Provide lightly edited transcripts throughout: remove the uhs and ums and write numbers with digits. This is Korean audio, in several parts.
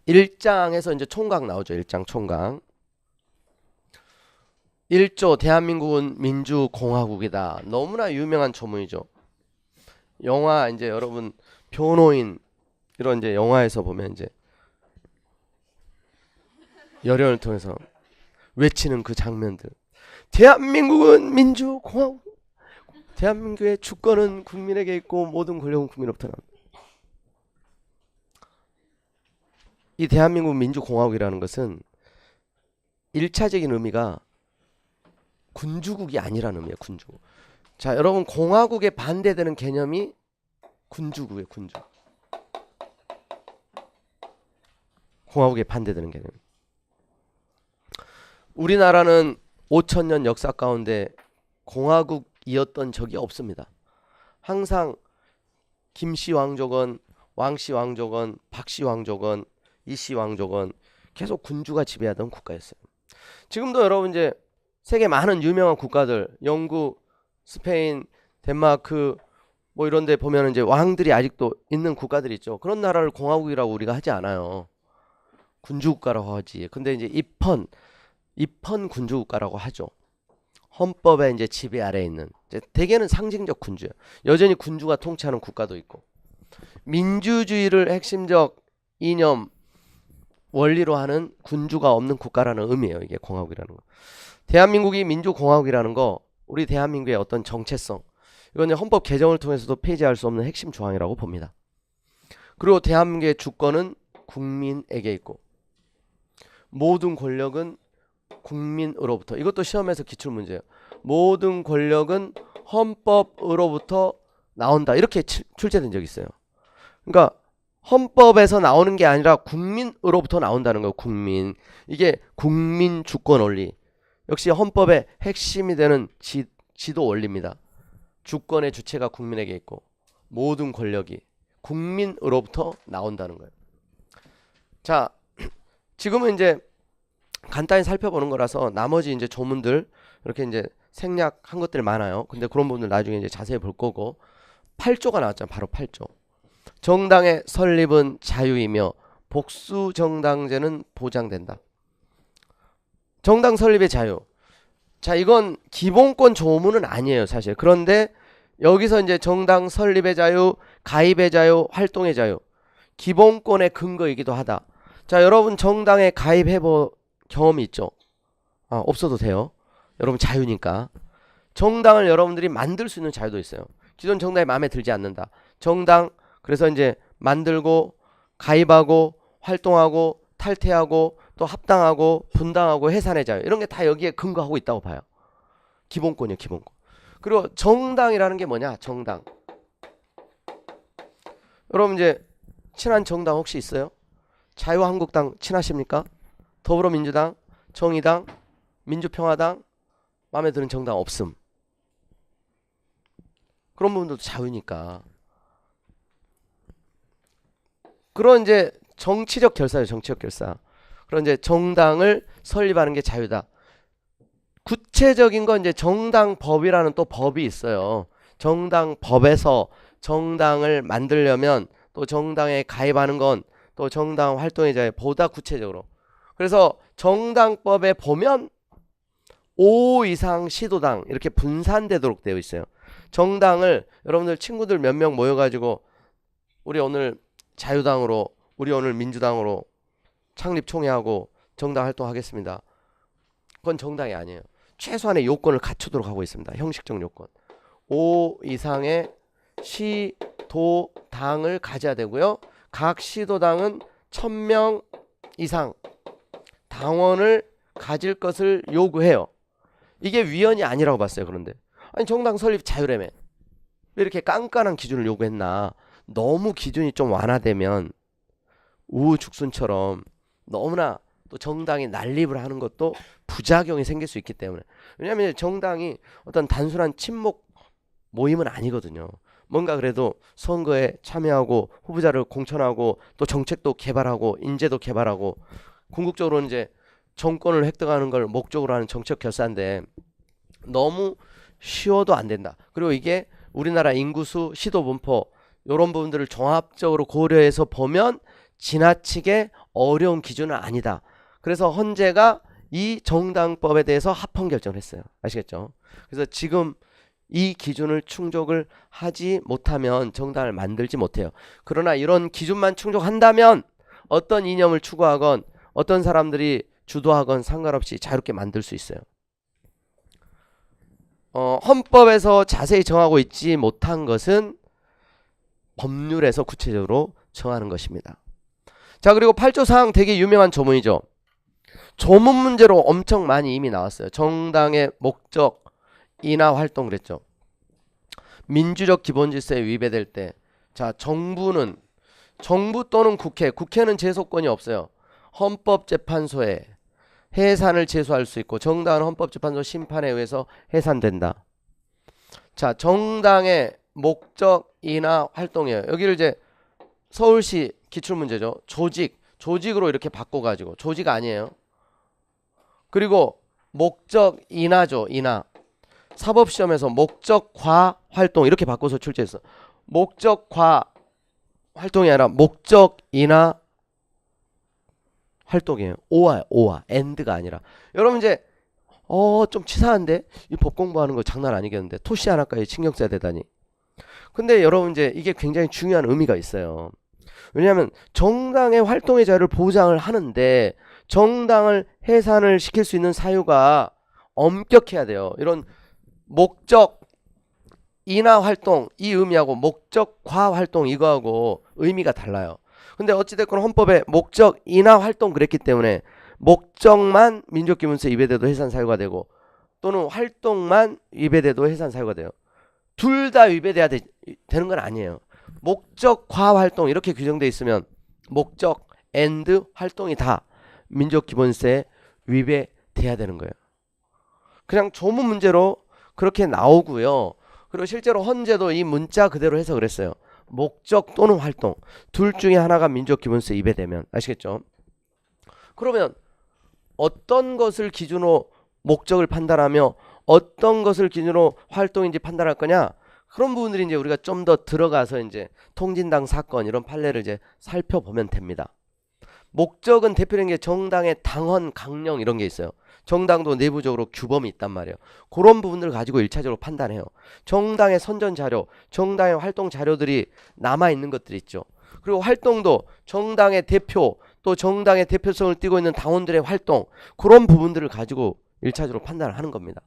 1장에서 이제 총각 나오죠. 1장 총각. 1조 대한민국은 민주공화국이다. 너무나 유명한 조문이죠. 영화 이제 여러분 변호인 이런 이제 영화에서 보면 이제 열연을 통해서 외치는 그 장면들. 대한민국은 민주공화국. 대한민국의 주권은 국민에게 있고 모든 권력은 국민으로부터 나옵니다. 이 대한민국 민주공화국이라는 것은 1차적인 의미가 군주국이 아니라는 의미예요. 군주국. 자, 여러분 공화국에 반대되는 개념이 군주국이에요. 군주. 공화국에 반대되는 개념. 우리나라는 5,000년 역사 가운데 공화국이었던 적이 없습니다. 항상 김씨 왕조건 왕씨 왕조건 박씨 왕조건 이씨 왕조건 계속 군주가 지배하던 국가였어요. 지금도 여러분 이제 세계 많은 유명한 국가들, 영국, 스페인, 덴마크 뭐 이런 데 보면 이제 왕들이 아직도 있는 국가들이 있죠. 그런 나라를 공화국이라고 우리가 하지 않아요. 군주국가라고 하지. 근데 이제 입헌 군주국가라고 하죠. 헌법의 이제 지배 아래에 있는, 이제 대개는 상징적 군주예요. 여전히 군주가 통치하는 국가도 있고, 민주주의를 핵심적 이념 원리로 하는 군주가 없는 국가라는 의미예요. 이게 공화국이라는 거. 대한민국이 민주공화국이라는 거, 우리 대한민국의 어떤 정체성, 이건 헌법 개정을 통해서도 폐지할 수 없는 핵심 조항이라고 봅니다. 그리고 대한민국의 주권은 국민에게 있고 모든 권력은 국민으로부터, 이것도 시험에서 기출문제예요. 모든 권력은 헌법으로부터 나온다. 이렇게 출제된 적이 있어요. 그러니까 헌법에서 나오는 게 아니라 국민으로부터 나온다는 거예요. 국민. 이게 국민 주권 원리. 역시 헌법의 핵심이 되는 지도 원리입니다. 주권의 주체가 국민에게 있고 모든 권력이 국민으로부터 나온다는 거예요. 자, 지금은 이제 간단히 살펴보는 거라서 나머지 이제 조문들 이렇게 이제 생략한 것들이 많아요. 근데 그런 부분들 나중에 이제 자세히 볼 거고, 8조가 나왔잖아요. 바로 8조. 정당의 설립은 자유이며 복수 정당제는 보장된다. 정당 설립의 자유. 자, 이건 기본권 조문은 아니에요, 사실. 그런데 여기서 이제 정당 설립의 자유, 가입의 자유, 활동의 자유, 기본권의 근거이기도 하다. 자, 여러분 정당에 가입해본 경험이 있죠? 없어도 돼요. 여러분 자유니까. 정당을 여러분들이 만들 수 있는 자유도 있어요. 기존 정당이 마음에 들지 않는다. 정당, 그래서 이제 만들고 가입하고 활동하고 탈퇴하고 또 합당하고 분당하고 해산의 자유, 이런 게 다 여기에 근거하고 있다고 봐요. 기본권이요, 기본권. 그리고 정당이라는 게 뭐냐? 정당. 여러분 이제 친한 정당 혹시 있어요? 자유한국당 친하십니까? 더불어민주당, 정의당, 민주평화당, 마음에 드는 정당 없음. 그런 부분도 자유니까. 그런 이제 정치적 결사죠. 정치적 결사. 그런 이제 정당을 설립하는 게 자유다. 구체적인 건 이제 정당법이라는 또 법이 있어요. 정당법에서 정당을 만들려면 또 정당에 가입하는 건 또 정당 활동의 자유 보다 구체적으로. 그래서 정당법에 보면 5 이상 시도당 이렇게 분산되도록 되어 있어요. 정당을 여러분들 친구들 몇 명 모여가지고 우리 오늘 자유당으로, 우리 오늘 민주당으로 창립 총회하고 정당 활동하겠습니다. 그건 정당이 아니에요. 최소한의 요건을 갖추도록 하고 있습니다. 형식적 요건. 5 이상의 시도당을 가져야 되고요. 각 시도당은 1000명 이상 당원을 가질 것을 요구해요. 이게 위헌이 아니라고 봤어요. 그런데 아니 정당 설립 자유라며 왜 이렇게 깐깐한 기준을 요구했나. 너무 기준이 좀 완화되면 우후죽순처럼 너무나 또 정당이 난립을 하는 것도 부작용이 생길 수 있기 때문에. 왜냐하면 정당이 어떤 단순한 친목 모임은 아니거든요. 뭔가 그래도 선거에 참여하고 후보자를 공천하고 또 정책도 개발하고 인재도 개발하고 궁극적으로 이제 정권을 획득하는 걸 목적으로 하는 정책 결사인데 너무 쉬워도 안 된다. 그리고 이게 우리나라 인구수, 시도 분포 이런 부분들을 종합적으로 고려해서 보면 지나치게 어려운 기준은 아니다. 그래서 헌재가 이 정당법에 대해서 합헌 결정을 했어요. 아시겠죠? 그래서 지금 이 기준을 충족을 하지 못하면 정당을 만들지 못해요. 그러나 이런 기준만 충족한다면 어떤 이념을 추구하건 어떤 사람들이 주도하건 상관없이 자유롭게 만들 수 있어요. 헌법에서 자세히 정하고 있지 못한 것은 법률에서 구체적으로 정하는 것입니다. 자, 그리고 8조 사항 되게 유명한 조문이죠. 조문 문제로 엄청 많이 이미 나왔어요. 정당의 목적, 인하 활동 그랬죠. 민주적 기본 질서에 위배될 때, 자, 정부 또는 국회는 제소권이 없어요. 헌법재판소에 해산을 제소할 수 있고 정당은 헌법재판소 심판에 의해서 해산된다. 자, 정당의 목적, 인하 활동이에요. 여기를 이제 서울시 기출문제죠. 조직으로 이렇게 바꿔가지고 조직 아니에요. 그리고 목적 인하죠. 인하. 사법시험에서 목적과 활동 이렇게 바꿔서 출제했어. 목적과 활동이 아니라 목적 인하 활동이에요. 오와 end가 아니라. 여러분 이제 좀 치사한데 이 법 공부하는 거 장난 아니겠는데 토시 하나까지 신경 써야 되다니. 근데 여러분 이제 이게 굉장히 중요한 의미가 있어요. 왜냐하면 정당의 활동의 자유를 보장을 하는데 정당을 해산을 시킬 수 있는 사유가 엄격해야 돼요. 이런 목적 인하 활동 이 의미하고 목적과 활동 이거하고 의미가 달라요. 근데 어찌됐건 헌법에 목적 인하 활동 그랬기 때문에 목적만 민족기본세 위배돼도 해산 사유가 되고 또는 활동만 위배돼도 해산 사유가 돼요. 둘 다 위배돼야 되는 건 아니에요. 목적과 활동 이렇게 규정돼 있으면 목적 and 활동이 다 민족기본세에 위배돼야 되는 거예요. 그냥 조문 문제로 그렇게 나오고요. 그리고 실제로 헌재도 이 문자 그대로 해석을 했어요. 목적 또는 활동 둘 중에 하나가 민족기본세에 위배되면. 아시겠죠? 그러면 어떤 것을 기준으로 목적을 판단하며 어떤 것을 기준으로 활동인지 판단할 거냐? 그런 부분들이 이제 우리가 좀 더 들어가서 이제 통진당 사건 이런 판례를 이제 살펴보면 됩니다. 목적은 대표적인 게 정당의 당헌, 강령 이런 게 있어요. 정당도 내부적으로 규범이 있단 말이에요. 그런 부분들을 가지고 1차적으로 판단해요. 정당의 선전 자료, 정당의 활동 자료들이 남아있는 것들이 있죠. 그리고 활동도 정당의 대표, 또 정당의 대표성을 띠고 있는 당원들의 활동, 그런 부분들을 가지고 1차적으로 판단을 하는 겁니다.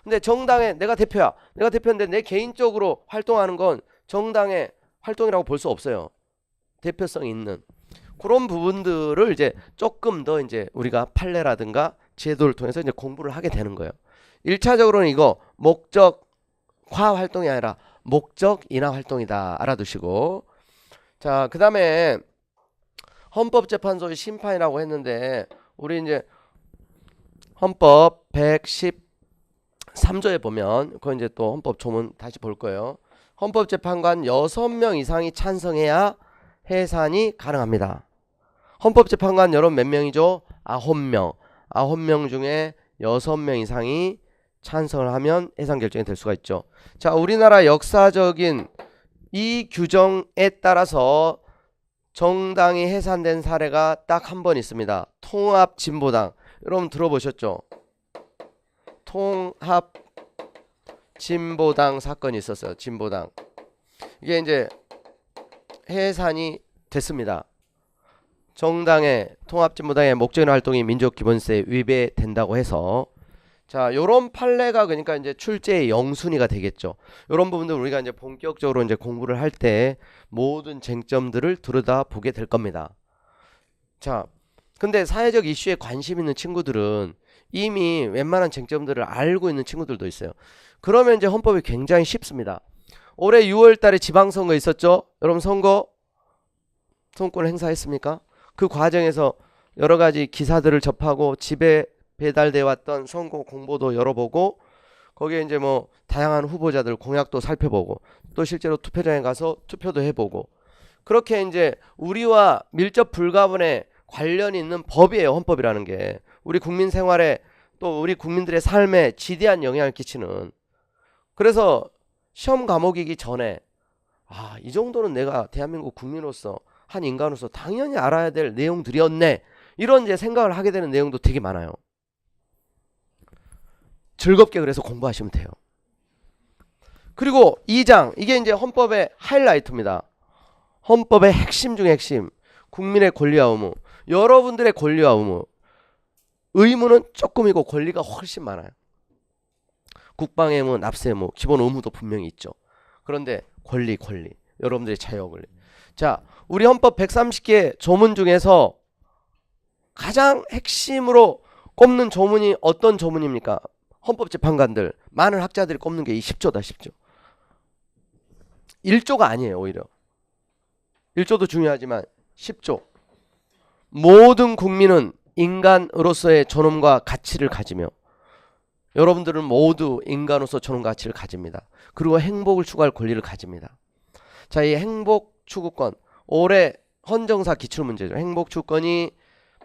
근데 정당의 내가 대표야. 내가 대표인데 내 개인적으로 활동하는 건 정당의 활동이라고 볼 수 없어요. 대표성이 있는. 그런 부분들을 이제 조금 더 이제 우리가 판례라든가 제도를 통해서 이제 공부를 하게 되는 거예요. 1차적으로는 이거 목적화 활동이 아니라 목적 인하 활동이다. 알아두시고. 자, 그 다음에 헌법재판소의 심판이라고 했는데 우리 이제 헌법 113조에 보면 그건 이제 또 헌법 조문 다시 볼 거예요. 헌법재판관 6명 이상이 찬성해야 해산이 가능합니다. 헌법재판관 여러분 몇 명이죠? 9명. 9명 중에 6명 이상이 찬성을 하면 해산 결정이 될 수가 있죠. 자, 우리나라 역사적인 이 규정에 따라서 정당이 해산된 사례가 딱 한 번 있습니다. 통합진보당. 여러분 들어보셨죠? 통합진보당 사건이 있었어요. 진보당. 이게 이제 해산이 됐습니다. 정당의 통합진보당의 목적인 활동이 민족기본세에 위배된다고 해서 자, 요런 판례가 그러니까 이제 출제의 영순위가 되겠죠. 요런 부분들 우리가 이제 본격적으로 이제 공부를 할 때 모든 쟁점들을 들여다보게 될 겁니다. 자, 근데 사회적 이슈에 관심 있는 친구들은 이미 웬만한 쟁점들을 알고 있는 친구들도 있어요. 그러면 이제 헌법이 굉장히 쉽습니다. 올해 6월 달에 지방선거 있었죠? 여러분 선거권 행사했습니까? 그 과정에서 여러 가지 기사들을 접하고 집에 배달되어 왔던 선거 공보도 열어보고 거기에 이제 뭐 다양한 후보자들 공약도 살펴보고 또 실제로 투표장에 가서 투표도 해보고 그렇게 이제 우리와 밀접 불가분의 관련이 있는 법이에요. 헌법이라는 게 우리 국민 생활에 또 우리 국민들의 삶에 지대한 영향을 끼치는. 그래서 시험 과목이기 전에 이 정도는 내가 대한민국 국민으로서 한 인간으로서 당연히 알아야 될 내용들이었네. 이런 이제 생각을 하게 되는 내용도 되게 많아요. 즐겁게 그래서 공부하시면 돼요. 그리고 2장, 이게 이제 헌법의 하이라이트입니다. 헌법의 핵심 중에 핵심. 국민의 권리와 의무. 여러분들의 권리와 의무. 의무는 조금이고 권리가 훨씬 많아요. 국방의 의무, 납세 의무, 기본 의무도 분명히 있죠. 그런데 권리. 여러분들의 자유와 권리. 자, 우리 헌법 130개 조문 중에서 가장 핵심으로 꼽는 조문이 어떤 조문입니까? 헌법재판관들, 많은 학자들이 꼽는 게 이 10조다, 10조. 1조가 아니에요, 오히려. 1조도 중요하지만 10조. 모든 국민은 인간으로서의 존엄과 가치를 가지며 여러분들은 모두 인간으로서 존엄과 가치를 가집니다. 그리고 행복을 추구할 권리를 가집니다. 자, 이 행복 추구권, 올해 헌정사 기출문제죠. 행복 추구권이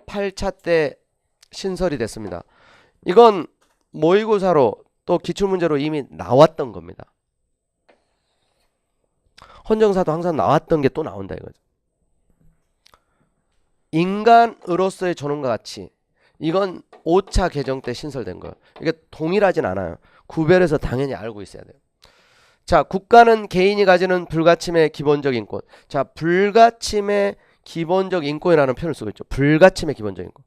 8차 때 신설이 됐습니다. 이건 모의고사로 또 기출문제로 이미 나왔던 겁니다. 헌정사도 항상 나왔던 게 또 나온다 이거죠. 인간으로서의 존엄과 가치, 이건 5차 개정 때 신설된 거예요. 이게 동일하진 않아요. 구별해서 당연히 알고 있어야 돼요. 자, 국가는 개인이 가지는 불가침의 기본적 인권. 자, 불가침의 기본적 인권이라는 표현을 쓰고 있죠. 불가침의 기본적 인권.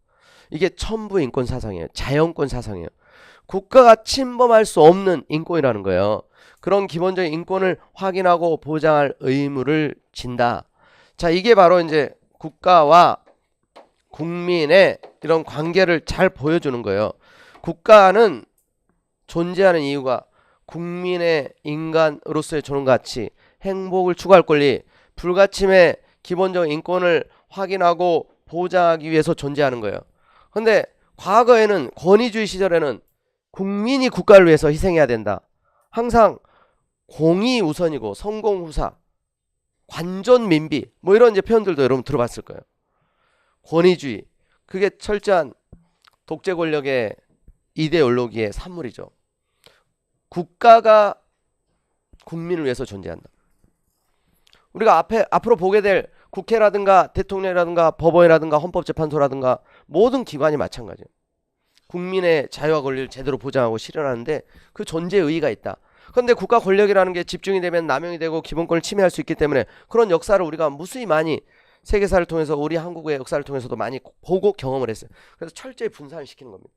이게 천부 인권 사상이에요. 자연권 사상이에요. 국가가 침범할 수 없는 인권이라는 거예요. 그런 기본적인 인권을 확인하고 보장할 의무를 진다. 자, 이게 바로 이제 국가와 국민의 이런 관계를 잘 보여주는 거예요. 국가는 존재하는 이유가 국민의 인간으로서의 존엄 가치, 행복을 추구할 권리, 불가침의 기본적 인권을 확인하고 보장하기 위해서 존재하는 거예요. 근데 과거에는 권위주의 시절에는 국민이 국가를 위해서 희생해야 된다. 항상 공의 우선이고 성공 후사, 관존 민비, 뭐 이런 이제 표현들도 여러분 들어봤을 거예요. 권위주의, 그게 철저한 독재 권력의 이데올로기의 산물이죠. 국가가 국민을 위해서 존재한다. 우리가 앞으로 보게 될 국회라든가 대통령이라든가 법원이라든가 헌법재판소라든가 모든 기관이 마찬가지예요. 국민의 자유와 권리를 제대로 보장하고 실현하는데 그 존재의 의의가 있다. 그런데 국가 권력이라는 게 집중이 되면 남용이 되고 기본권을 침해할 수 있기 때문에 그런 역사를 우리가 무수히 많이 세계사를 통해서 우리 한국의 역사를 통해서도 많이 보고 경험을 했어요. 그래서 철저히 분산을 시키는 겁니다.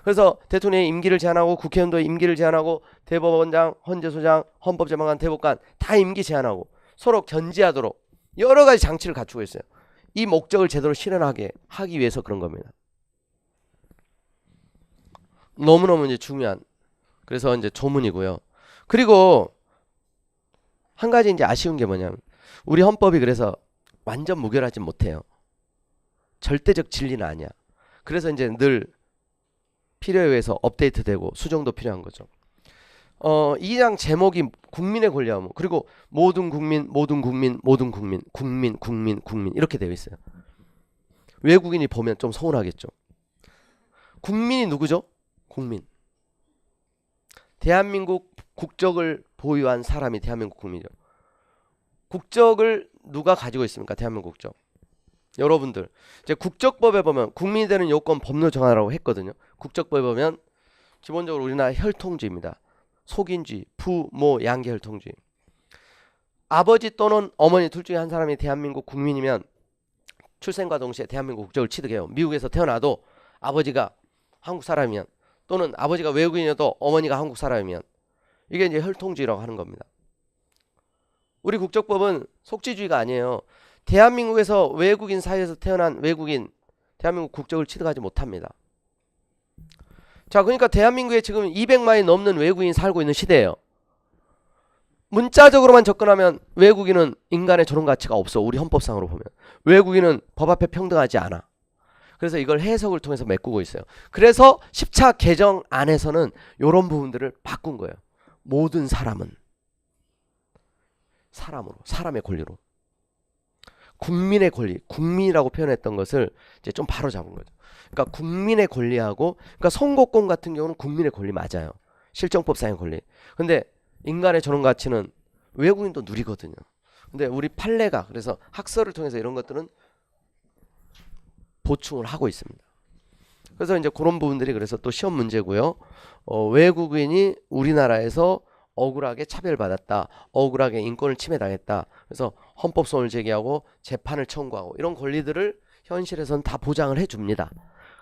그래서 대통령의 임기를 제한하고 국회의원도 임기를 제한하고 대법원장, 헌재소장, 헌법재판관, 대법관 다 임기 제한하고 서로 견제하도록 여러 가지 장치를 갖추고 있어요. 이 목적을 제대로 실현하게 하기 위해서 그런 겁니다. 너무너무 이제 중요한, 그래서 이제 조문이고요. 그리고 한 가지 이제 아쉬운 게 뭐냐면 우리 헌법이 그래서 완전 무결하지 못해요. 절대적 진리는 아니야. 그래서 이제 늘 필요에 의해서 업데이트되고 수정도 필요한 거죠. 2장 제목이 국민의 권리와 의무, 그리고 모든 국민 이렇게 되어 있어요. 외국인이 보면 좀 서운하겠죠. 국민이 누구죠? 국민. 대한민국 국적을 보유한 사람이 대한민국 국민이죠. 국적을 누가 가지고 있습니까? 대한민국 국적. 여러분들. 이제 국적법에 보면 국민이 되는 요건 법률 정하라고 했거든요. 국적법에 보면 기본적으로 우리나라 혈통주의입니다. 속인주의, 부모 양계 혈통주의. 아버지 또는 어머니 둘 중에 한 사람이 대한민국 국민이면 출생과 동시에 대한민국 국적을 취득해요. 미국에서 태어나도 아버지가 한국 사람이면 또는 아버지가 외국인이어도 어머니가 한국 사람이면 이게 이제 혈통주의라고 하는 겁니다. 우리 국적법은 속지주의가 아니에요. 대한민국에서 외국인 사이에서 태어난 외국인 대한민국 국적을 취득하지 못합니다. 자, 그러니까 대한민국에 지금 200만이 넘는 외국인이 살고 있는 시대예요. 문자적으로만 접근하면 외국인은 인간의 존엄 가치가 없어. 우리 헌법상으로 보면 외국인은 법 앞에 평등하지 않아. 그래서 이걸 해석을 통해서 메꾸고 있어요. 그래서 10차 개정 안에서는 이런 부분들을 바꾼 거예요. 모든 사람은 사람으로, 사람의 권리로, 국민의 권리, 국민이라고 표현했던 것을 이제 좀 바로 잡은 거죠. 그러니까 국민의 권리하고, 그러니까 선거권 같은 경우는 국민의 권리 맞아요. 실정법상의 권리. 근데 인간의 존엄 가치는 외국인도 누리거든요. 근데 우리 판례가 그래서 학설을 통해서 이런 것들은 보충을 하고 있습니다. 그래서 이제 그런 부분들이 그래서 또 시험 문제고요. 외국인이 우리나라에서 억울하게 차별받았다, 억울하게 인권을 침해당했다. 그래서 헌법소원을 제기하고 재판을 청구하고 이런 권리들을 현실에서는 다 보장을 해줍니다.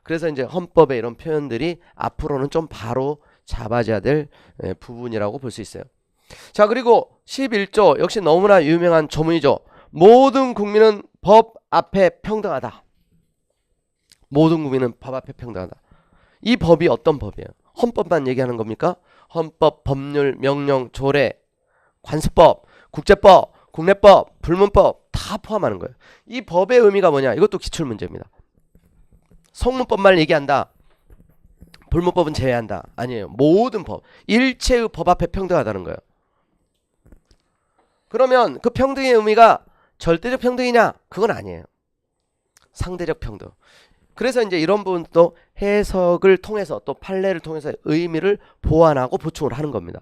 그래서 이제 헌법의 이런 표현들이 앞으로는 좀 바로 잡아줘야 될 부분이라고 볼 수 있어요. 자, 그리고 11조 역시 너무나 유명한 조문이죠. 모든 국민은 법 앞에 평등하다. 모든 국민은 법 앞에 평등하다. 이 법이 어떤 법이에요? 헌법만 얘기하는 겁니까? 헌법, 법률, 명령, 조례, 관습법, 국제법, 국내법, 불문법 다 포함하는 거예요. 이 법의 의미가 뭐냐? 이것도 기출문제입니다. 성문법만 얘기한다. 불문법은 제외한다. 아니에요. 모든 법, 일체의 법 앞에 평등하다는 거예요. 그러면 그 평등의 의미가 절대적 평등이냐? 그건 아니에요. 상대적 평등. 그래서 이제 이런 부분도 해석을 통해서 또 판례를 통해서 의미를 보완하고 보충을 하는 겁니다.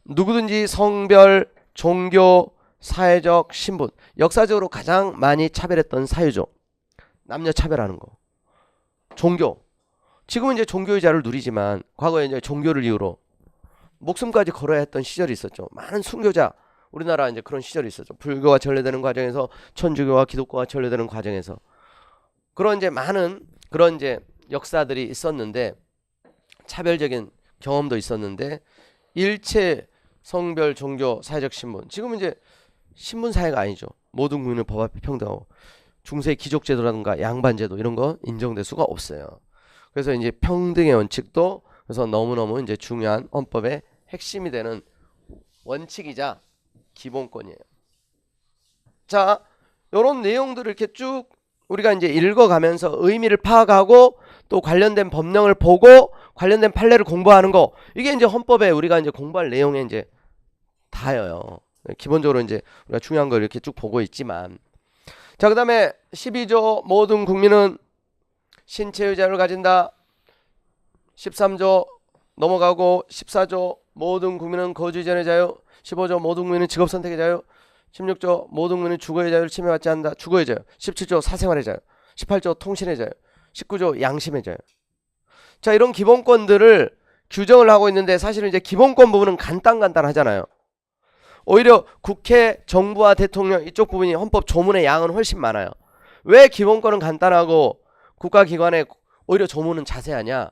누구든지 성별, 종교, 사회적 신분, 역사적으로 가장 많이 차별했던 사유죠. 남녀 차별하는 거. 종교. 지금은 이제 종교의 자유를 누리지만 과거에 이제 종교를 이유로 목숨까지 걸어야 했던 시절이 있었죠. 많은 순교자, 우리나라 이제 그런 시절이 있었죠. 불교가 전래되는 과정에서 천주교와 기독교가 전래되는 과정에서 그런 이제 많은 그런 이제 역사들이 있었는데 차별적인 경험도 있었는데 일체 성별, 종교, 사회적 신분. 지금은 이제 신분 사회가 아니죠. 모든 국민은 법 앞에 평등하고 중세 귀족제도라든가 양반제도 이런 거 인정될 수가 없어요. 그래서 이제 평등의 원칙도 그래서 너무너무 이제 중요한 헌법의 핵심이 되는 원칙이자 기본권이에요. 자, 이런 내용들을 이렇게 쭉 우리가 이제 읽어가면서 의미를 파악하고 또 관련된 법령을 보고 관련된 판례를 공부하는 거 이게 이제 헌법에 우리가 이제 공부할 내용에 이제 다예요. 기본적으로 이제 우리가 중요한 걸 이렇게 쭉 보고 있지만 자, 그다음에 12조 모든 국민은 신체의 자유를 가진다. 13조 넘어가고 14조 모든 국민은 거주 이전의 자유. 15조 모든 국민은 직업 선택의 자유. 16조 모든 국민은 주거의 자유를 침해받지 않는다. 주거의 자유. 17조 사생활의 자유. 18조 통신의 자유. 19조 양심의 자유. 자, 이런 기본권들을 규정을 하고 있는데 사실은 이제 기본권 부분은 간단하잖아요. 오히려 국회, 정부와 대통령 이쪽 부분이 헌법 조문의 양은 훨씬 많아요. 왜 기본권은 간단하고 국가기관의 오히려 조문은 자세하냐?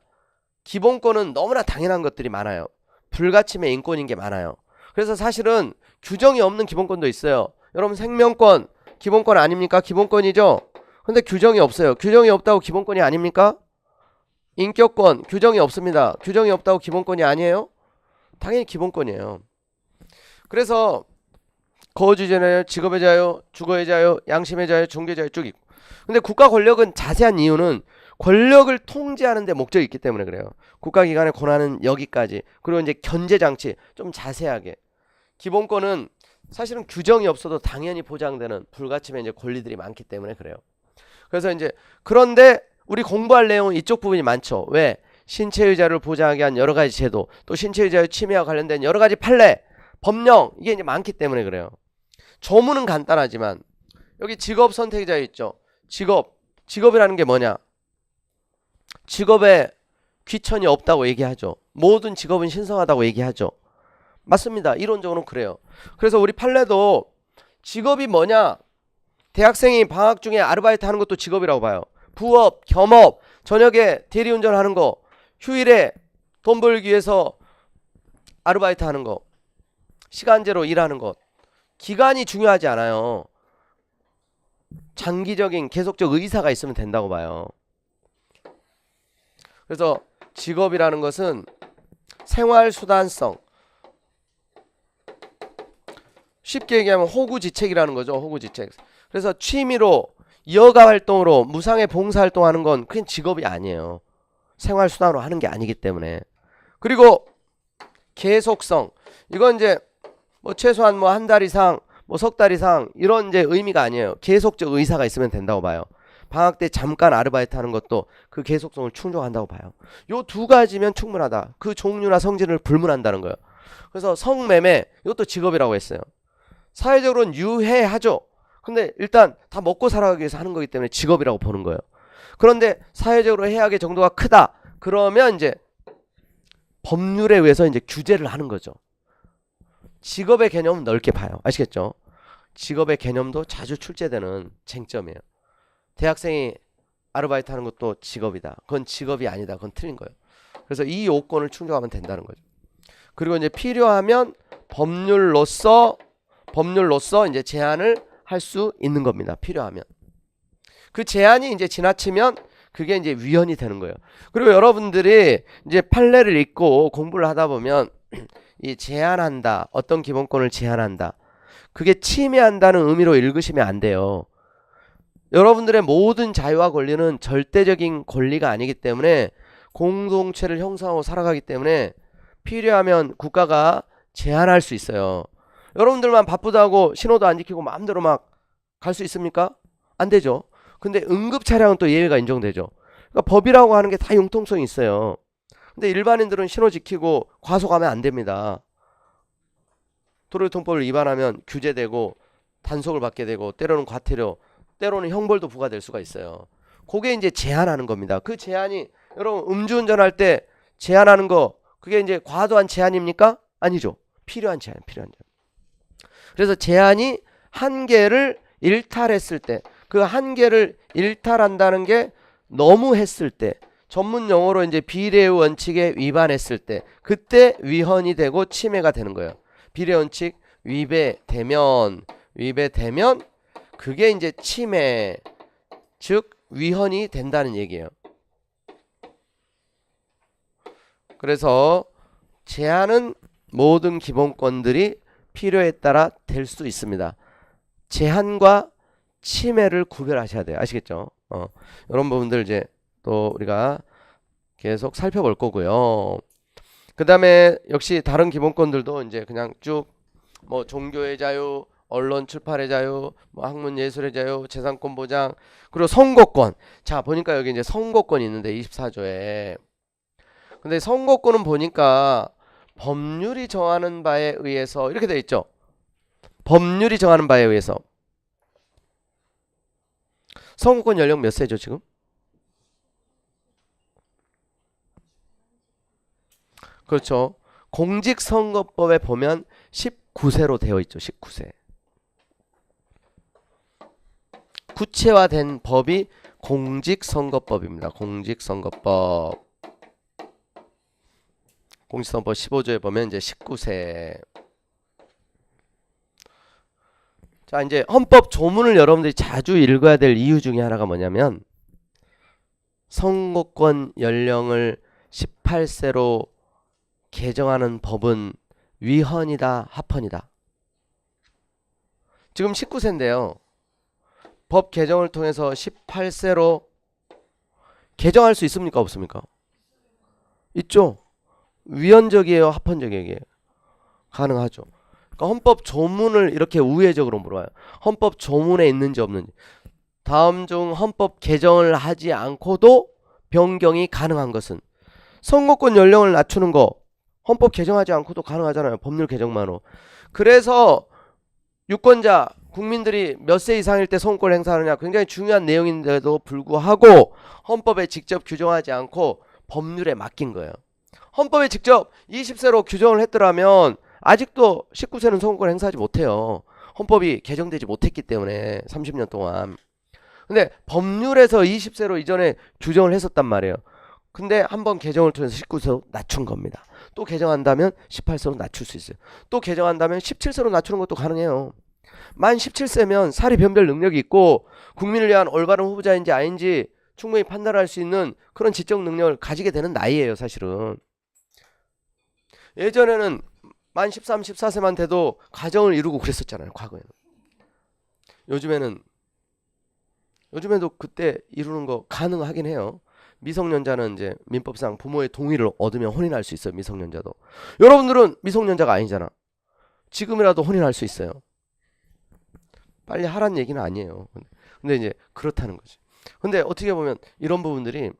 기본권은 너무나 당연한 것들이 많아요. 불가침의 인권인 게 많아요. 그래서 사실은 규정이 없는 기본권도 있어요. 여러분 생명권 기본권 아닙니까? 기본권이죠. 근데 규정이 없어요. 규정이 없다고 기본권이 아닙니까? 인격권 규정이 없습니다. 규정이 없다고 기본권이 아니에요? 당연히 기본권이에요. 그래서 거주 자유, 직업의 자유, 주거의 자유, 양심의 자유, 종교의 자유 쭉 있고. 근데 국가 권력은 자세한 이유는 권력을 통제하는 데 목적이 있기 때문에 그래요. 국가기관의 권한은 여기까지. 그리고 이제 견제장치 좀 자세하게. 기본권은 사실은 규정이 없어도 당연히 보장되는 불가침의 이제 권리들이 많기 때문에 그래요. 그래서 이제 그런데 우리 공부할 내용은 이쪽 부분이 많죠. 왜? 신체의 자유를 보장하기 위한 여러 가지 제도, 또 신체의 자유 침해와 관련된 여러 가지 판례, 법령 이게 이제 많기 때문에 그래요. 조문은 간단하지만 여기 직업 선택의 자유 있죠. 직업이라는 게 뭐냐? 직업에 귀천이 없다고 얘기하죠. 모든 직업은 신성하다고 얘기하죠. 맞습니다. 이론적으로는 그래요. 그래서 우리 판례도 직업이 뭐냐? 대학생이 방학 중에 아르바이트 하는 것도 직업이라고 봐요. 부업, 겸업, 저녁에 대리운전 하는 거, 휴일에 돈 벌기 위해서 아르바이트 하는 거, 시간제로 일하는 것. 기간이 중요하지 않아요. 장기적인 계속적 의사가 있으면 된다고 봐요. 그래서 직업이라는 것은 생활수단성, 쉽게 얘기하면 호구지책이라는 거죠. 호구지책. 그래서 취미로 여가 활동으로 무상의 봉사활동하는 건 그냥 직업이 아니에요. 생활수단으로 하는 게 아니기 때문에. 그리고 계속성, 이건 이제 뭐 최소한 뭐 한 달 이상, 뭐 석 달 이상 이런 이제 의미가 아니에요. 계속적 의사가 있으면 된다고 봐요. 방학 때 잠깐 아르바이트 하는 것도 그 계속성을 충족한다고 봐요. 요 두 가지면 충분하다. 그 종류나 성질을 불문한다는 거예요. 그래서 성매매 이것도 직업이라고 했어요. 사회적으로는 유해하죠. 근데 일단 다 먹고 살아가기 위해서 하는 거기 때문에 직업이라고 보는 거예요. 그런데 사회적으로 해악의 정도가 크다. 그러면 이제 법률에 의해서 이제 규제를 하는 거죠. 직업의 개념은 넓게 봐요. 아시겠죠? 직업의 개념도 자주 출제되는 쟁점이에요. 대학생이 아르바이트 하는 것도 직업이다. 그건 직업이 아니다. 그건 틀린 거예요. 그래서 이 요건을 충족하면 된다는 거죠. 그리고 이제 필요하면 법률로서 이제 제한을 할 수 있는 겁니다. 필요하면. 그 제한이 이제 지나치면 그게 이제 위헌이 되는 거예요. 그리고 여러분들이 이제 판례를 읽고 공부를 하다 보면 이 제한한다. 어떤 기본권을 제한한다. 그게 침해한다는 의미로 읽으시면 안 돼요. 여러분들의 모든 자유와 권리는 절대적인 권리가 아니기 때문에 공동체를 형성하고 살아가기 때문에 필요하면 국가가 제한할 수 있어요. 여러분들만 바쁘다고 신호도 안 지키고 마음대로 막 갈 수 있습니까? 안 되죠. 근데 응급 차량은 또 예외가 인정되죠. 그러니까 법이라고 하는 게 다 융통성이 있어요. 근데 일반인들은 신호 지키고 과속하면 안 됩니다. 도로교통법을 위반하면 규제되고 단속을 받게 되고 때로는 과태료, 때로는 형벌도 부과될 수가 있어요. 그게 이제 제한하는 겁니다. 그 제한이 여러분 음주운전할 때 제한하는 거 그게 이제 과도한 제한입니까? 아니죠. 필요한 제한. 그래서 제한이 한계를 일탈했을 때, 그 한계를 일탈한다는 게 너무 했을 때, 전문 용어로 이제 비례의 원칙에 위반했을 때, 그때 위헌이 되고 침해가 되는 거예요. 비례 원칙 위배되면 그게 이제 침해, 즉 위헌이 된다는 얘기예요. 그래서 제한은 모든 기본권들이 필요에 따라 될 수 있습니다. 제한과 침해를 구별하셔야 돼요. 아시겠죠? 이런 부분들 이제 또 우리가 계속 살펴볼 거고요. 그 다음에 역시 다른 기본권들도 이제 그냥 쭉 뭐 종교의 자유, 언론 출판의 자유, 뭐 학문 예술의 자유, 재산권 보장, 그리고 선거권. 자, 보니까 여기 이제 선거권이 있는데 24조에. 근데 선거권은 보니까 법률이 정하는 바에 의해서 이렇게 되어 있죠. 법률이 정하는 바에 의해서. 선거권 연령 몇 세죠 지금? 그렇죠. 공직선거법에 보면 19세로 되어 있죠. 19세. 구체화된 법이 공직선거법입니다. 공직선거법 15조에 보면 이제 19세. 자, 이제 헌법 조문을 여러분들이 자주 읽어야 될 이유 중에 하나가 뭐냐면 선거권 연령을 18세로 개정하는 법은 위헌이다, 합헌이다. 지금 19세인데요. 법 개정을 통해서 18세로 개정할 수 있습니까? 없습니까? 있죠. 위헌적이에요, 합헌적이에요? 가능하죠. 그러니까 헌법 조문을 이렇게 우회적으로 물어봐요. 헌법 조문에 있는지 없는지. 다음 중 헌법 개정을 하지 않고도 변경이 가능한 것은 선거권 연령을 낮추는 거 헌법 개정하지 않고도 가능하잖아요. 법률 개정만으로. 그래서 유권자 국민들이 몇 세 이상일 때 선거권을 행사하느냐 굉장히 중요한 내용인데도 불구하고 헌법에 직접 규정하지 않고 법률에 맡긴 거예요. 헌법에 직접 20세로 규정을 했더라면 아직도 19세는 선거권을 행사하지 못해요. 헌법이 개정되지 못했기 때문에 30년 동안. 근데 법률에서 20세로 이전에 규정을 했었단 말이에요. 근데 한번 개정을 통해서 19세로 낮춘 겁니다. 또 개정한다면 18세로 낮출 수 있어요. 또 개정한다면 17세로 낮추는 것도 가능해요. 만 17세면 사리 변별 능력이 있고 국민을 위한 올바른 후보자인지 아닌지 충분히 판단할 수 있는 그런 지적 능력을 가지게 되는 나이예요, 사실은. 예전에는 만 13, 14세만 돼도 가정을 이루고 그랬었잖아요, 과거에는. 요즘에도 그때 이루는 거 가능하긴 해요. 미성년자는 이제 민법상 부모의 동의를 얻으면 혼인할 수 있어요, 미성년자도. 여러분들은 미성년자가 아니잖아. 지금이라도 혼인할 수 있어요. 빨리 하란 얘기는 아니에요. 근데 이제 그렇다는 거지. 근데 어떻게 보면 이런 부분들이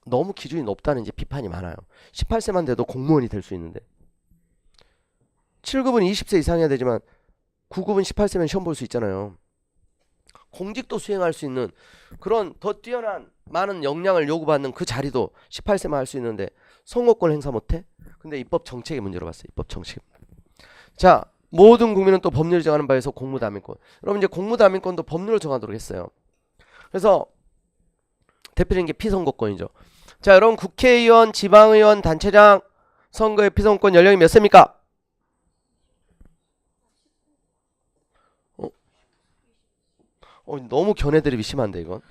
너무 기준이 높다는 이제 비판이 많아요. 18세만 돼도 공무원이 될 수 있는데 7급은 20세 이상이어야 되지만 9급은 18세면 시험 볼 수 있잖아요. 공직도 수행할 수 있는 그런 더 뛰어난 많은 역량을 요구받는 그 자리도 18세만 할 수 있는데 선거권 행사 못해? 근데 입법 정책의 문제로 봤어요. 입법 정책. 자, 모든 국민은 또 법률이 정하는 바에서 공무다민권. 여러분 이제 공무다민권도 법률을 정하도록 했어요. 그래서 대표적인 게 피선거권이죠. 자, 여러분 국회의원, 지방의원, 단체장 선거의 피선거권 연령이 몇 세입니까? 너무 견해 드립이 심한데 이건.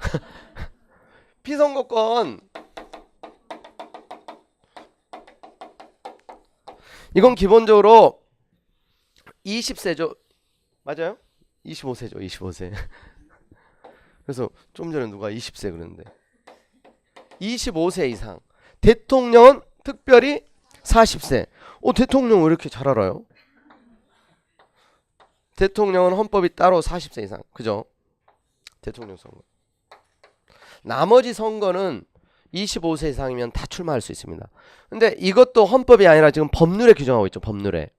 피선거권 이건 기본적으로 20세죠. 맞아요? 25세죠. 25세. 그래서 좀 전에 누가 20세 그랬는데 25세 이상. 대통령은 특별히 40세. 대통령 왜 이렇게 잘 알아요? 대통령은 헌법이 따로 40세 이상. 그죠? 대통령 선거. 나머지 선거는 25세 이상이면 다 출마할 수 있습니다. 근데 이것도 헌법이 아니라 지금 법률에 규정하고 있죠. 법률에.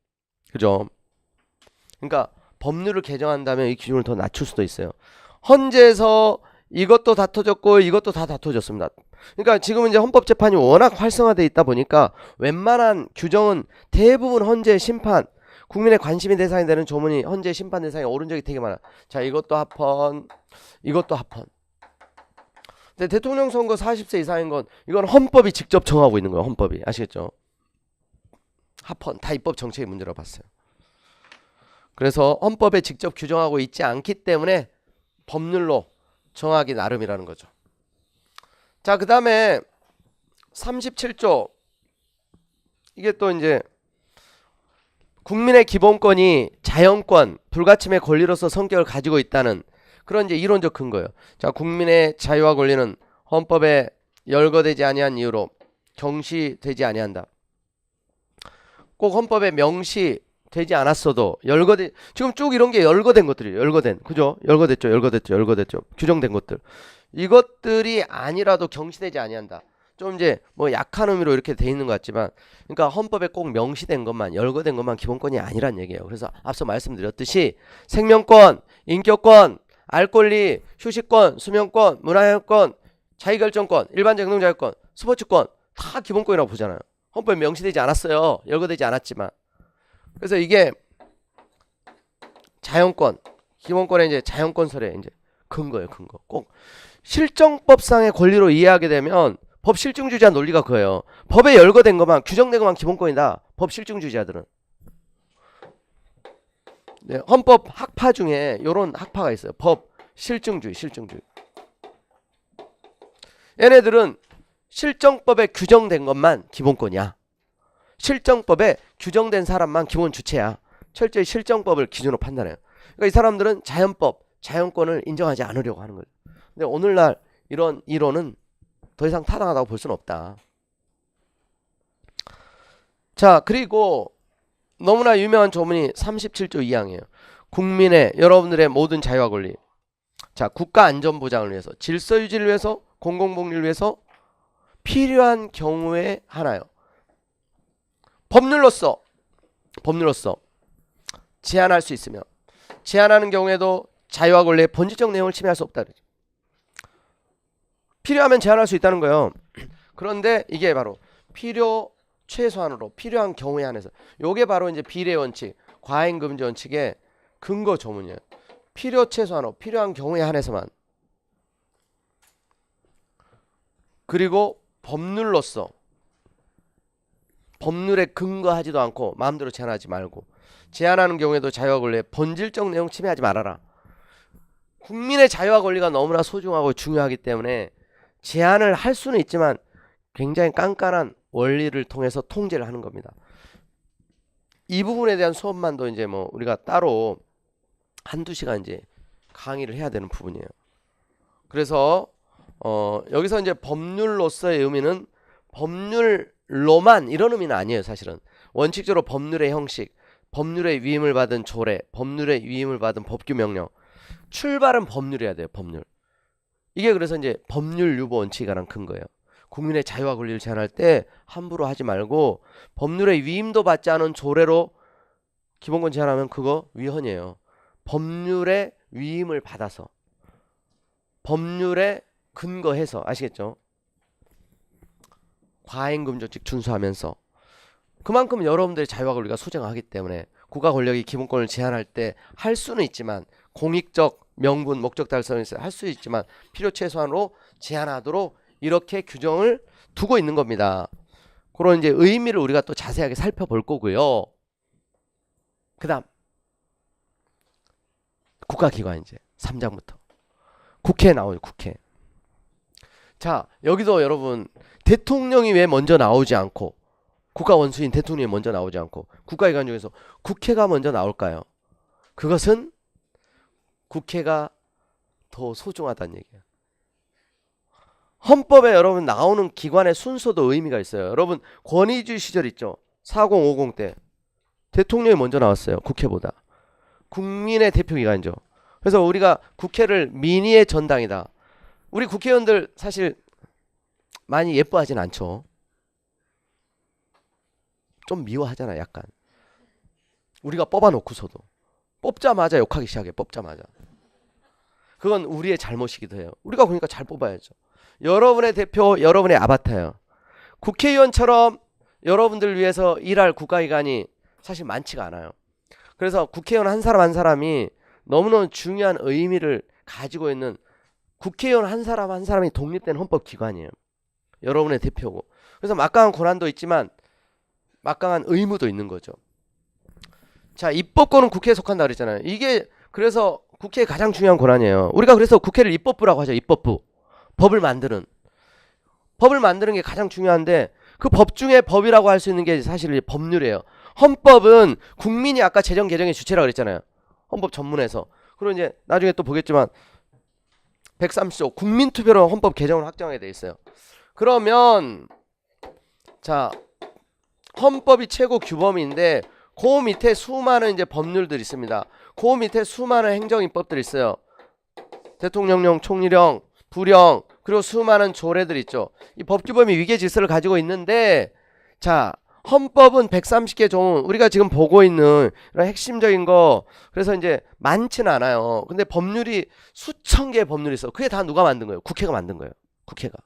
그죠? 그러니까 법률을 개정한다면 이 기준을 더 낮출 수도 있어요. 헌재에서 이것도 다퉈졌고 이것도 다 다퉈졌습니다. 그러니까 지금은 이제 헌법재판이 워낙 활성화되어 있다 보니까 웬만한 규정은 대부분 헌재 심판, 국민의 관심의 대상이 되는 조문이 헌재 심판 대상에 오른 적이 되게 많아. 자, 이것도 합헌, 이것도 합헌. 근데 대통령 선거 40세 이상인 건 이건 헌법이 직접 정하고 있는 거예요. 헌법이. 아시겠죠? 합헌 다 입법 정책의 문제라고 봤어요. 그래서 헌법에 직접 규정하고 있지 않기 때문에 법률로 정하기 나름이라는 거죠. 자, 그 다음에 37조. 이게 또 이제 국민의 기본권이 자연권, 불가침의 권리로서 성격을 가지고 있다는 그런 이제 이론적 근거예요. 자, 국민의 자유와 권리는 헌법에 열거되지 아니한 이유로 경시되지 아니한다. 꼭 헌법에 명시되지 않았어도 지금 쭉 이런 게 열거된 것들이에요. 열거된. 그죠? 열거됐죠. 규정된 것들. 이것들이 아니라도 경시되지 아니한다. 좀 이제 뭐 약한 의미로 이렇게 돼 있는 것 같지만, 그러니까 헌법에 꼭 명시된 것만, 열거된 것만 기본권이 아니란 얘기예요. 그래서 앞서 말씀드렸듯이 생명권, 인격권, 알 권리, 휴식권, 수면권, 문화영권, 자기결정권, 일반적 행동자유권, 스포츠권 다 기본권이라고 보잖아요. 헌법에 명시되지 않았어요. 열거되지 않았지만. 그래서 이게 자연권, 기본권의 이제 자연권설의 이제 근거예요. 근거. 꼭 실정법상의 권리로 이해하게 되면 법 실증주의자 논리가 그거예요. 법에 열거된 것만, 규정된 것만 기본권이다. 법 실증주의자들은. 네, 헌법 학파 중에 이런 학파가 있어요. 법 실증주의. 얘네들은 실정법에 규정된 것만 기본권이야. 실정법에 규정된 사람만 기본 주체야. 철저히 실정법을 기준으로 판단해요. 그러니까 이 사람들은 자연법, 자연권을 인정하지 않으려고 하는 거죠. 근데 오늘날 이런 이론은 더 이상 타당하다고 볼 수는 없다. 자, 그리고 너무나 유명한 조문이 37조 2항이에요. 국민의, 여러분들의 모든 자유와 권리. 자, 국가 안전 보장을 위해서, 질서 유지를 위해서, 공공복리를 위해서 필요한 경우에 하나요. 법률로서 제한할 수 있으며, 제한하는 경우에도 자유와 권리의 본질적 내용을 침해할 수 없다. 필요하면 제한할 수 있다는 거예요. 그런데 이게 바로 필요 최소한으로 필요한 경우에 한해서. 요게 바로 이제 비례 원칙, 과잉 금지 원칙의 근거 조문이에요. 필요 최소한으로 필요한 경우에 한해서만. 그리고 법률로서 법률에 근거하지도 않고 마음대로 제한하지 말고, 제한하는 경우에도 자유와 권리의 본질적 내용 침해하지 말아라. 국민의 자유와 권리가 너무나 소중하고 중요하기 때문에 제한을 할 수는 있지만 굉장히 깐깐한 원리를 통해서 통제를 하는 겁니다. 이 부분에 대한 수업만도 이제 뭐 우리가 따로 한두 시간 이제 강의를 해야 되는 부분이에요. 그래서 여기서 이제 법률로서의 의미는 법률로만 이런 의미는 아니에요. 사실은 원칙적으로 법률의 형식, 법률의 위임을 받은 조례, 법률의 위임을 받은 법규 명령, 출발은 법률이어야 돼요. 법률. 이게 그래서 이제 법률 유보 원칙에 관한 근거예요. 국민의 자유와 권리를 제한할 때 함부로 하지 말고 법률의 위임도 받지 않은 조례로 기본권 제한하면 그거 위헌이에요. 법률의 위임을 받아서 법률에 근거해서 아시겠죠? 과잉금조직 준수하면서 그만큼 여러분들의 자유와 권리가 소중하기 때문에 국가 권력이 기본권을 제한할 때 할 수는 있지만 공익적 명분 목적 달성에서 할 수 있지만 필요 최소한으로 제한하도록 이렇게 규정을 두고 있는 겁니다. 그런 이제 의미를 우리가 또 자세하게 살펴볼 거고요. 그다음 국가기관 이제 3장부터 국회 나오죠. 국회. 자, 여기도 여러분 대통령이 왜 먼저 나오지 않고 국가 원수인 대통령이 먼저 나오지 않고 국가기관 중에서 국회가 먼저 나올까요? 그것은 국회가 더 소중하다는 얘기예요. 헌법에 여러분 나오는 기관의 순서도 의미가 있어요. 여러분 권위주의 시절 있죠. 4050 때 대통령이 먼저 나왔어요. 국회보다. 국민의 대표기관이죠. 그래서 우리가 국회를 민의의 전당이다. 우리 국회의원들 사실 많이 예뻐하진 않죠. 좀 미워하잖아 약간. 우리가 뽑아놓고서도 뽑자마자 욕하기 시작해. 뽑자마자. 그건 우리의 잘못이기도 해요. 우리가 그러니까 잘 뽑아야죠. 여러분의 대표, 여러분의 아바타예요. 국회의원처럼 여러분들 위해서 일할 국가기관이 사실 많지가 않아요. 그래서 국회의원 한 사람 한 사람이 너무너무 중요한 의미를 가지고 있는 국회의원 한 사람 한 사람이 독립된 헌법기관이에요. 여러분의 대표고. 그래서 막강한 권한도 있지만 막강한 의무도 있는 거죠. 자, 입법권은 국회에 속한다 그랬잖아요. 이게 그래서 국회의 가장 중요한 권한이에요. 우리가 그래서 국회를 입법부라고 하죠. 입법부. 법을 만드는 게 가장 중요한데 그 법 중에 법이라고 할 수 있는 게 사실 법률이에요. 헌법은 국민이 아까 재정 개정의 주체라고 그랬잖아요. 헌법 전문에서. 그리고 이제 나중에 또 보겠지만 130조 국민투표로 헌법 개정을 확정하게 돼 있어요. 그러면 자, 헌법이 최고 규범인데 그 밑에 수많은 이제 법률들이 있습니다. 그 밑에 수많은 행정입법들이 있어요. 대통령령, 총리령, 부령, 그리고 수많은 조례들이 있죠. 이 법규범이 위계 질서를 가지고 있는데 자, 헌법은 130개 종 우리가 지금 보고 있는 이런 핵심적인 거 그래서 이제 많지는 않아요. 근데 법률이 수천 개의 법률이 있어. 그게 다 누가 만든 거예요? 국회가 만든 거예요. 국회가.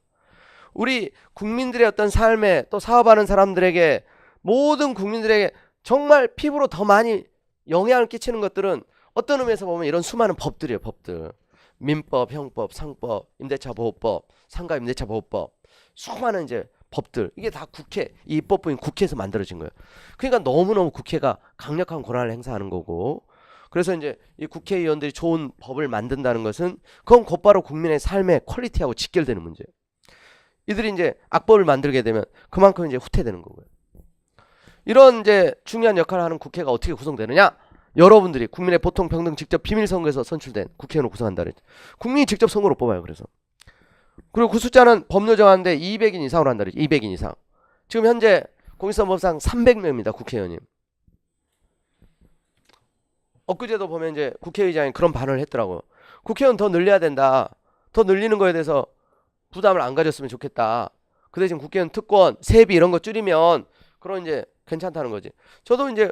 우리 국민들의 어떤 삶에 또 사업하는 사람들에게 모든 국민들에게 정말 피부로 더 많이 영향을 끼치는 것들은 어떤 의미에서 보면 이런 수많은 법들이에요. 법들. 민법, 형법, 상법, 임대차 보호법, 상가 임대차 보호법, 수많은 이제 법들 이게 다 국회, 이 입법부인 국회에서 만들어진 거예요. 그러니까 너무너무 국회가 강력한 권한을 행사하는 거고 그래서 이제 이 국회의원들이 좋은 법을 만든다는 것은 그건 곧바로 국민의 삶의 퀄리티하고 직결되는 문제예요. 이들이 이제 악법을 만들게 되면 그만큼 이제 후퇴되는 거고요. 이런 이제 중요한 역할을 하는 국회가 어떻게 구성되느냐? 여러분들이 국민의 보통 평등 직접 비밀선거에서 선출된 국회의원을 구성한다 그랬죠. 국민이 직접 선거로 뽑아요. 그래서 그리고 그 숫자는 법률 정하는데 200인 이상으로 한다 그랬죠. 200인 이상. 지금 현재 공직선거법상 300명입니다. 국회의원님. 엊그제도 보면 이제 국회의장이 그런 반응을 했더라고요. 국회의원 더 늘려야 된다. 더 늘리는 거에 대해서 부담을 안 가졌으면 좋겠다. 그 대신 국회의원 특권, 세비 이런 거 줄이면 그런 이제 괜찮다는 거지. 저도 이제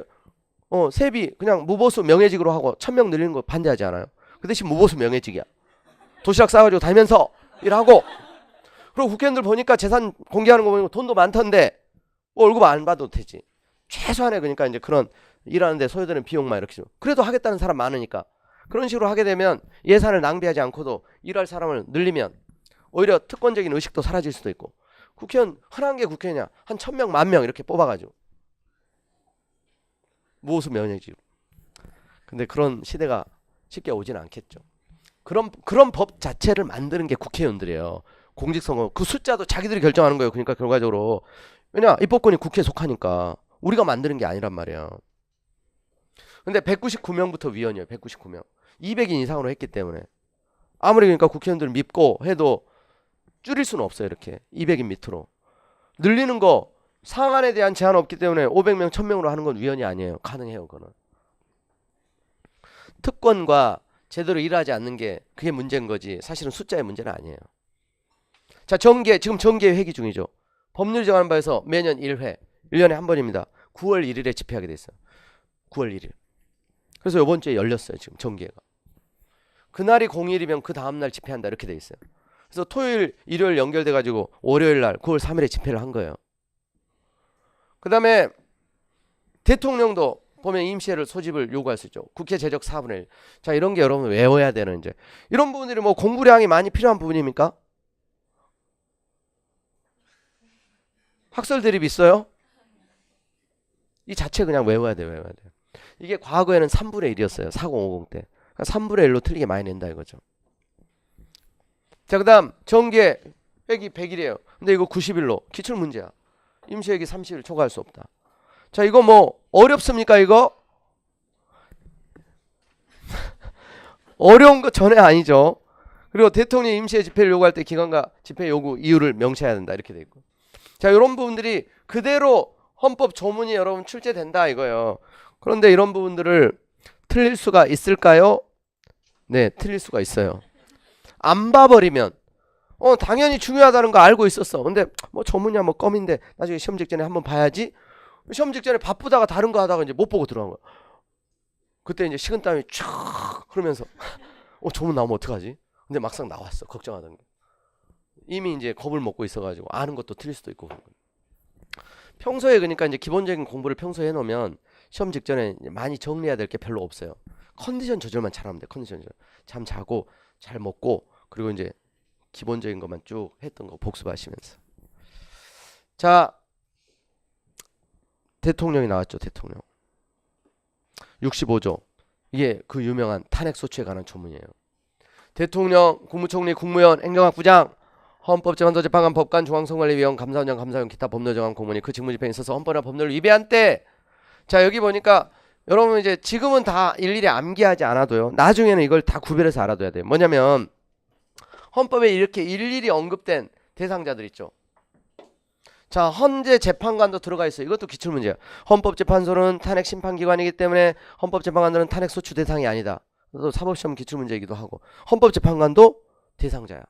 세비 그냥 무보수 명예직으로 하고 1000명 늘리는 거 반대하지 않아요. 그 대신 무보수 명예직이야. 도시락 싸가지고 다니면서 일하고 그리고 국회의원들 보니까 재산 공개하는 거 보니까 돈도 많던데 뭐 월급 안 받아도 되지. 최소한의 그러니까 이제 그런 일하는데 소요되는 비용만 이렇게 좀. 그래도 하겠다는 사람 많으니까 그런 식으로 하게 되면 예산을 낭비하지 않고도 일할 사람을 늘리면 오히려 특권적인 의식도 사라질 수도 있고 국회의원 흔한 게 국회의원이야. 한 1000명, 10,000명 이렇게 뽑아가지고 무보수 면역직. 근데 그런 시대가 쉽게 오지는 않겠죠. 그런 법 자체를 만드는 게 국회의원들이에요. 공직선거 그 숫자도 자기들이 결정하는 거예요. 그러니까 결과적으로 왜냐 입법권이 국회에 속하니까 우리가 만드는 게 아니란 말이야. 근데 199명부터 위원이에요. 199명. 200인 이상으로 했기 때문에 아무리 그러니까 국회의원들 밉고 해도 줄일 수는 없어요. 이렇게 200인 밑으로 늘리는 거 상한에 대한 제한 없기 때문에 500명, 1000명으로 하는 건 위헌이 아니에요. 가능해요. 그거는. 특권과 제대로 일하지 않는 게 그게 문제인 거지 사실은 숫자의 문제는 아니에요. 자, 지금 정계 회기 중이죠. 법률 정하는 바에서 매년 1회 1년에 한 번입니다. 9월 1일에 집회하게 돼 있어요. 9월 1일. 그래서 이번 주에 열렸어요. 지금 정기회가. 그날이 공휴일이면 그 다음날 집회한다 이렇게 돼 있어요. 그래서 토요일, 일요일 연결돼 가지고 월요일 날 9월 3일에 집회를 한 거예요. 그 다음에 대통령도 보면 임시회를 소집을 요구할 수 있죠. 국회 제적 4분의 1. 자, 이런 게 여러분 외워야 되는 이제 이런 부분들이 뭐 공부량이 많이 필요한 부분입니까? 학설 대립 있어요? 이 자체 그냥 외워야 돼요. 외워야 돼요. 이게 과거에는 3분의 1이었어요. 4050 때. 그러니까 3분의 1로 틀리게 많이 낸다 이거죠. 자, 그 다음 정기회 회기 100일이에요. 근데 이거 90일로 기출문제야. 임시회기 30일 초과할 수 없다. 자, 이거 뭐 어렵습니까 이거? 어려운 거 전혀 아니죠. 그리고 대통령이 임시회 집회를 요구할 때 기관과 집회 요구 이유를 명시해야 된다 이렇게 돼 있고. 자, 이런 부분들이 그대로 헌법 조문이 여러분 출제된다 이거예요. 그런데 이런 부분들을 틀릴 수가 있을까요? 네, 틀릴 수가 있어요. 안 봐버리면 당연히 중요하다는 거 알고 있었어. 근데 뭐 조문이야 뭐 껌인데 나중에 시험 직전에 한번 봐야지. 시험 직전에 바쁘다가 다른 거 하다가 이제 못 보고 들어간 거야. 그때 이제 식은땀이 쫙 흐르면서 조문 나오면 어떡하지? 근데 막상 나왔어. 걱정하던 게. 이미 이제 겁을 먹고 있어가지고 아는 것도 틀릴 수도 있고. 평소에 그러니까 이제 기본적인 공부를 평소에 해놓으면 시험 직전에 많이 정리해야 될 게 별로 없어요. 컨디션 조절만 잘하면 돼. 컨디션 조절. 잠 자고 잘 먹고 그리고 이제 기본적인 것만 쭉 했던 거 복습하시면서. 자, 대통령이 나왔죠. 대통령. 65조. 이게 그 유명한 탄핵소추에 관한 조문이에요. 대통령, 국무총리, 국무위원, 행정학부장, 헌법재판소재판관, 법관, 중앙선관위원회, 감사원장, 감사원, 기타 법률 정한 공무원이 그 직무집행에 있어서 헌법이나 법률을 위배한 때, 자 여기 보니까 여러분 이제 지금은 다 일일이 암기하지 않아도요. 나중에는 이걸 다 구별해서 알아둬야 돼요. 뭐냐면 헌법에 이렇게 일일이 언급된 대상자들 있죠. 자, 헌재 재판관도 들어가 있어요. 이것도 기출문제야. 헌법재판소는 탄핵 심판기관이기 때문에 헌법재판관들은 탄핵소추 대상이 아니다. 또 사법시험 기출문제이기도 하고 헌법재판관도 대상자야.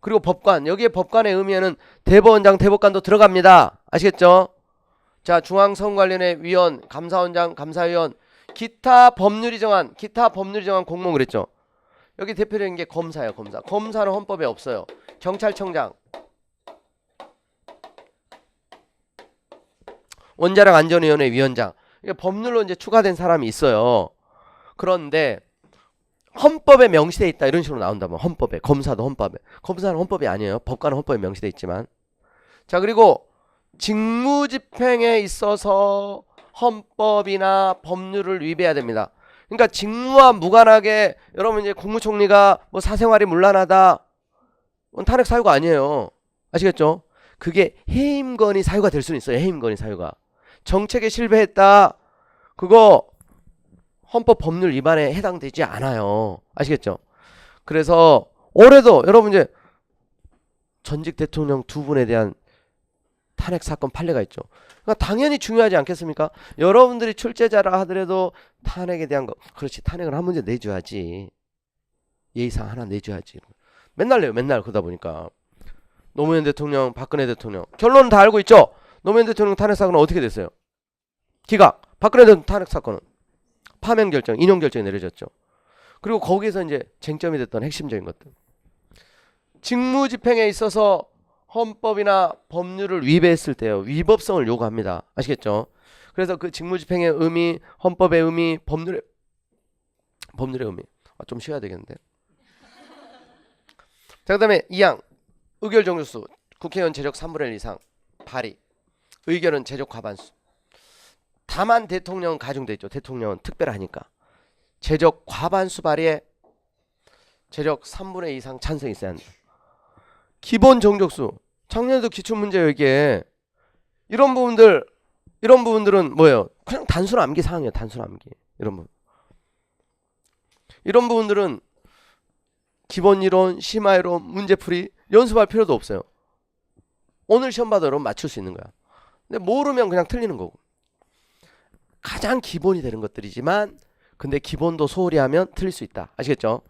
그리고 법관, 여기에 법관의 의미에는 대법원장, 대법관도 들어갑니다. 아시겠죠? 자, 중앙선관위원회 위원, 감사원장, 감사위원, 기타 법률이 정한 공무원 그랬죠. 여기 대표적인 게 검사예요. 검사. 검사는 헌법에 없어요. 경찰청장, 원자력 안전위원회 위원장. 이게 법률로 이제 추가된 사람이 있어요. 그런데 헌법에 명시돼 있다 이런 식으로 나온다면 헌법에, 검사도 헌법에. 검사는 헌법이 아니에요. 법관은 헌법에 명시돼 있지만. 자, 그리고 직무집행에 있어서 헌법이나 법률을 위배해야 됩니다. 그러니까 직무와 무관하게 여러분 이제 국무총리가 뭐 사생활이 문란하다, 탄핵 사유가 아니에요. 아시겠죠? 그게 해임건의 사유가 될 수는 있어요. 해임건의 사유가. 정책에 실패했다. 그거 헌법 법률 위반에 해당되지 않아요. 아시겠죠? 그래서 올해도 여러분 이제 전직 대통령 두 분에 대한 탄핵 사건 판례가 있죠. 그러니까 당연히 중요하지 않겠습니까? 여러분들이 출제자라 하더라도 탄핵에 대한 거, 그렇지, 탄핵을 한 문제 내줘야지. 예의상 하나 내줘야지. 맨날 내요. 맨날. 그러다 보니까 노무현 대통령, 박근혜 대통령 결론은 다 알고 있죠. 노무현 대통령 탄핵 사건은 어떻게 됐어요? 기각. 박근혜 대통령 탄핵 사건은 파면 결정, 인용 결정이 내려졌죠. 그리고 거기에서 이제 쟁점이 됐던 핵심적인 것들. 직무 집행에 있어서 헌법이나 법률을 위배했을 때요. 위법성을 요구합니다. 아시겠죠? 그래서 그 직무 집행의 의미, 헌법의 의미, 법률의 의미. 좀 쉬어야 되겠는데. 자, 그다음에 2항 의결 정족수. 국회의원 제적 3분의 1 이상 발의. 의결은 제적 과반수. 다만 대통령은 가중돼 있죠. 대통령은 특별하니까. 제적 과반수 발의에 제적 3분의 2 이상 찬성이 있어야 한다. 기본 정족수. 작년에도 기출문제예요 이게. 이런 부분들은 뭐예요? 그냥 단순 암기 사항이에요. 단순 암기. 이런 부분들은 기본 이론, 심화 이론, 문제풀이 연습할 필요도 없어요. 오늘 시험 봐도 여러분 맞출 수 있는 거야. 근데 모르면 그냥 틀리는 거고. 가장 기본이 되는 것들이지만 근데 기본도 소홀히 하면 틀릴 수 있다. 아시겠죠?